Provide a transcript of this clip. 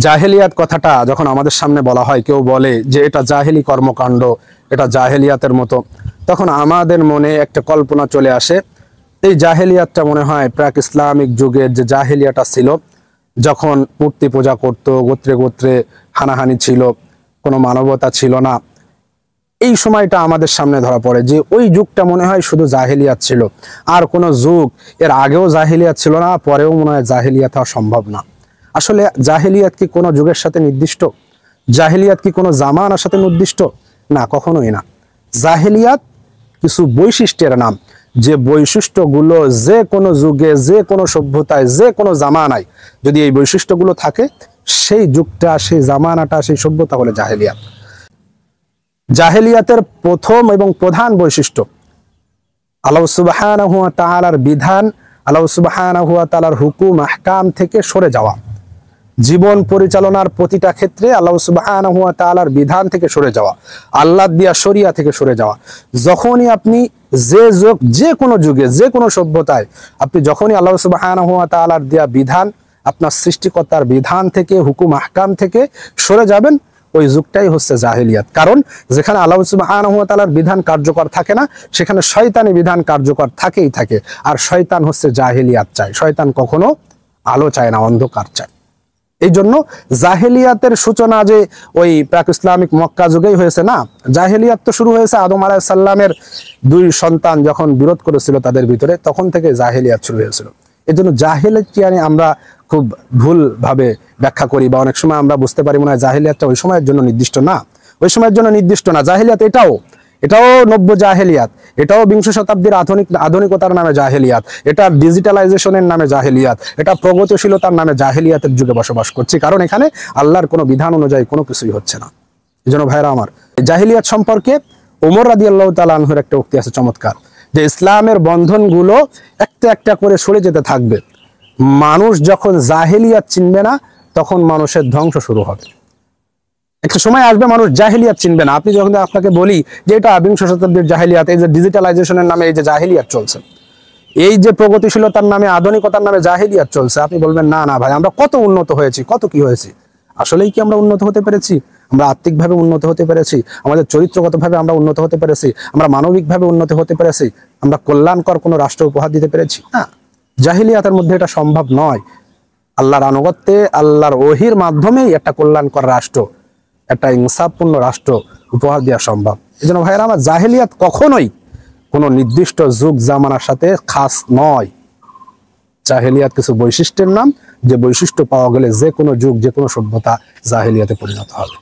জাহেলিয়াত কথাটা যখন আমাদের সামনে বলা হয়, কেউ বলে যে এটা জাহেলি কর্মকাণ্ড, এটা জাহেলিয়াতের মতো, তখন আমাদের মনে একটা কল্পনা চলে আসে। এই জাহেলিয়াতটা মনে হয় প্রাক ইসলামিক যুগের যে জাহেলিয়াটা ছিল, যখন মূর্তি পূজা করত, গোত্রে গোত্রে হানাহানি ছিল, কোনো মানবতা ছিল না, এই সময়টা আমাদের সামনে ধরা পড়ে যে ওই যুগটা মনে হয় শুধু জাহেলিয়াত ছিল, আর কোনো যুগ এর আগেও জাহেলিয়াত ছিল না, পরেও মনে হয় জাহেলিয়াত হওয়া সম্ভব না। আসলে জাহেলিয়াত কি কোনো যুগের সাথে নির্দিষ্ট? জাহেলিয়াত কি কোনো জামানার সাথে নির্দিষ্ট? না, কখনোই না। জাহেলিয়াত কিছু বৈশিষ্ট্যের নাম, যে বৈশিষ্ট্যগুলো যে কোনো যুগে, যে কোনো সভ্যতায়, যে কোনো জামানায় যদি এই বৈশিষ্ট্যগুলো থাকে, সেই যুগটা, সেই জামানাটা, সেই সভ্যতা হলো জাহেলিয়াত। জাহেলিয়াতের প্রথম এবং প্রধান বৈশিষ্ট্য আল্লাহ সুবহানাহু ওয়া তাআলার বিধান, আল্লাহ সুবহানাহু ওয়া তাআলার হুকুম আহকাম থেকে সরে যাওয়া। জীবন পরিচালনার প্রতিটা ক্ষেত্রে আল্লাহ সুবহানাহু ওয়া তাআলার বিধান থেকে সরে যাওয়া, আল্লাহ দিয়া শরিয়া থেকে সরে যাওয়া। যখনই আপনি যে কোনো যুগে, যে কোনো সভ্যতায় আপনি যখনই আল্লাহ সুবহানাহু ওয়া তাআলার দেয়া বিধান, আপনার সৃষ্টিকর্তার বিধান থেকে, হুকুম আহকাম থেকে সরে যাবেন, ওই যুগটাই হচ্ছে জাহেলিয়াত। কারণ যেখানে আল্লাহ সুবহানাহু ওয়া তাআলার বিধান কার্যকর থাকে না, সেখানে শয়তানি বিধান কার্যকর থাকেই থাকে। আর শয়তান হচ্ছে জাহেলিয়াত চায়। শয়তান কখনো আলো চায় না, অন্ধকার চায়। এই জন্য জাহেলিয়াতের সূচনা যে ওই প্রাক ইসলামিক মক্কা যুগেই হয়েছে না, জাহেলিয়াত তো শুরু হয়েছে আদম আলাইহিস সালামের দুই সন্তান যখন বিরোধ করেছিল তাদের ভিতরে, তখন থেকে জাহেলিয়াত শুরু হয়েছিল। এই জন্য জাহেলিয়াতকে আমরা খুব ভুল ভাবে ব্যাখ্যা করি, বা অনেক সময় আমরা বুঝতে পারি মনে হয় জাহেলিয়াতটা ওই সময়ের জন্য নির্দিষ্ট না। ওই সময়ের জন্য নির্দিষ্ট না। জাহেলিয়াত এটাও নব্য জাহেলিয়াত, এটাও বিংশ শতাব্দীর আধুনিকতার নামে জাহেলিয়াত, এটা ডিজিটালাইজেশনের নামে জাহেলিয়াত, এটা প্রগতিশীলতার নামে জাহেলিয়াতের যুগে বসবাস করছি। কারণ এখানে আল্লাহর কোনো বিধান অনুযায়ী কোনো কিছুই হচ্ছে না। এই জন্য ভাইরা আমার, জাহেলিয়াত সম্পর্কে ওমর রাদিয়াল্লাহু তাআলা আনহুর একটা উক্তি আছে চমৎকার, যে ইসলামের বন্ধনগুলো একটা একটা করে সরে যেতে থাকবে। মানুষ যখন জাহেলিয়াত চিনবে না, তখন মানুষের ধ্বংস শুরু হবে। একটা সময় আসবে মানুষ জাহেলিয়াত চিনবে না। আপনি যখন আপনাকে বলি যে এটা বিংশ শতাব্দীর জাহেলিয়াত, এই যে ডিজিটালাইজেশনের নামে এই যে জাহেলিয়াত চলছে, এই যে প্রগতিশীলতার নামে, আধুনিকতার নামে জাহেলিয়াত চলছে, আপনি বলবেন না না ভাই, আমরা কত উন্নত হয়েছি, কত কি হয়েছি। আসলেই কি আমরা উন্নত হতে পেরেছি? আমরা আত্মিকভাবে উন্নত হতে পেরেছি, আমাদের চরিত্রগতভাবে আমরা উন্নত হতে পেরেছি, আমরা মানবিকভাবে উন্নত হতে পেরেছি, আমরা কল্যাণকর কোনো রাষ্ট্র উপহার দিতে পেরেছি? না, জাহেলিয়াতের মধ্যে এটা সম্ভব নয়। আল্লাহর আনুগত্যে, আল্লাহর ওহির মাধ্যমেই একটা কল্যাণকর রাষ্ট্র, একটা ইনসাফপূর্ণ রাষ্ট্র উপহার দেওয়া সম্ভব। এই জন্য ভাইয়েরা আমার, জাহেলিয়াত কখনোই কোনো নির্দিষ্ট যুগ জামানার সাথে খাস নয়। জাহেলিয়াত কিছু বৈশিষ্ট্যের নাম, যে বৈশিষ্ট্য পাওয়া গেলে যে কোনো যুগ, যে কোনো সভ্যতা জাহেলিয়াতে পরিণত হবে।